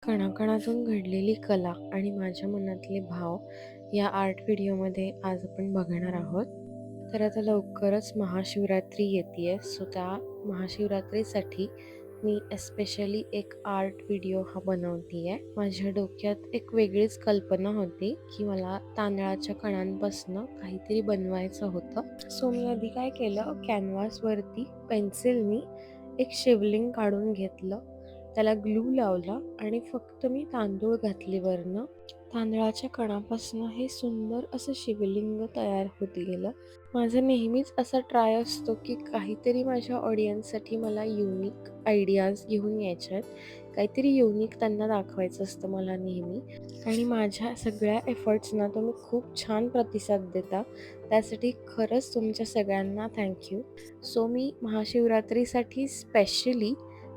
कणाकणातून घडलेली कला आणि माझ्या मनातले भाव या आर्ट व्हिडिओमध्ये आज आपण बघणार आहोत. तर आता लवकरच महाशिवरात्री येते, सो त्या महाशिवरात्रीसाठी मी एस्पेशली एक आर्ट व्हिडिओ हा बनवते आहे. माझ्या डोक्यात एक वेगळीच कल्पना होती की मला तांदळाच्या कणांपासून काहीतरी बनवायचं होतं. सो मी आधी काय केलं, कॅनव्हासवरती पेन्सिलनी एक शिवलिंग काढून घेतलं, त्याला ग्लू लावला आणि फक्त मी तांदूळ घातले वरनं. तांदळाच्या कणापासून हे सुंदर असं शिवलिंग तयार होत गेलं. माझा नेहमीच असा ट्राय असतो की काहीतरी माझ्या ऑडियन्ससाठी मला युनिक आयडियाज घेऊन यायच्या आहेत, काहीतरी युनिक त्यांना दाखवायचं असतं मला नेहमी. आणि माझ्या सगळ्या एफर्ट्सना तुम्ही खूप छान प्रतिसाद देता, त्यासाठी खरंच तुमच्या सगळ्यांना थँक्यू. सो मी महाशिवरात्रीसाठी स्पेशली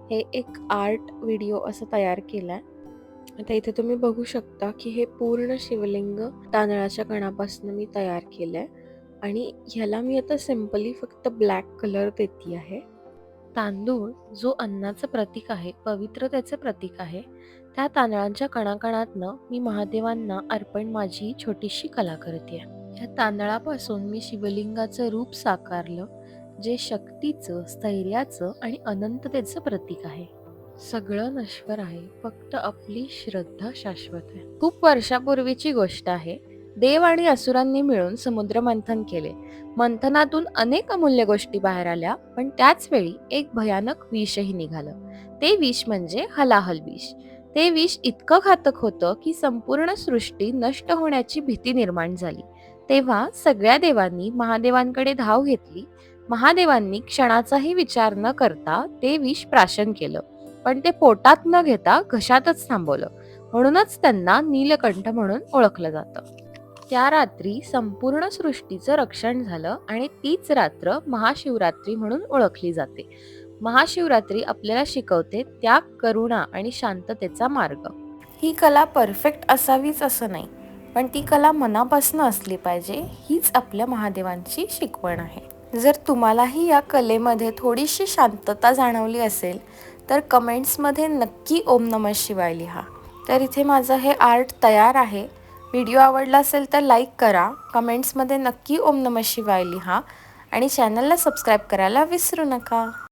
हे एक आर्ट व्हिडिओ असं तयार केला आहे. आता इथे तुम्ही बघू शकता की हे पूर्ण शिवलिंग तांदळाच्या कणापासून मी तयार केलं आहे आणि ह्याला मी आता सिम्पली फक्त ब्लॅक कलर देते आहे. तांदूळ जो अन्नाचं प्रतीक आहे, पवित्रतेचं प्रतीक आहे, त्या तांदळांच्या कणाकणातनं मी महादेवांना अर्पण माझी छोटीशी कला करते. या तांदळापासून मी शिवलिंगाचं रूप साकारलं, जे शक्तीचं, स्थैर्याचं आणि अनंततेचं प्रतीक आहे. सगळं नश्वर आहे, फक्त आपली श्रद्धा शाश्वत आहे. खूप वर्षापूर्वीची गोष्ट आहे. देव आणि असुरांनी मिळून समुद्र मंथन केले. मंथनातून अनेक अमूल्य गोष्टी बाहेर आल्या, पण त्याच वेळी एक भयानक विषही निघालं. ते विष म्हणजे हलाहल विष. ते विष इतकं घातक होतं की संपूर्ण सृष्टी नष्ट होण्याची भीती निर्माण झाली. तेव्हा सगळ्या देवांनी महादेवांकडे धाव घेतली. महादेवांनी क्षणाचाही विचार न करता ते विष प्राशन केलं, पण ते पोटात न घेता घशातच थांबवलं. म्हणूनच त्यांना नीलकंठ म्हणून ओळखलं जातं. त्या रात्री संपूर्ण सृष्टीचं रक्षण झालं आणि तीच रात्र महाशिवरात्री म्हणून ओळखली जाते. महाशिवरात्री आपल्याला शिकवते त्याग, करुणा आणि शांततेचा मार्ग. ही कला परफेक्ट असावीच असं नाही, पण ती कला मनापासून असली पाहिजे, हीच आपल्या महादेवांची शिकवण आहे. जर तुम्हालाही या कलेमध्ये थोडीशी शांतता जाणवली असेल तर कमेंट्समध्ये नक्की ओम नमः शिवाय लिहा. तर इथे माझं हे आर्ट तयार आहे. व्हिडिओ आवडला असेल तर लाईक करा, कमेंट्समध्ये नक्की ओम नमः शिवाय लिहा आणि चॅनलला सबस्क्राईब करायला विसरू नका.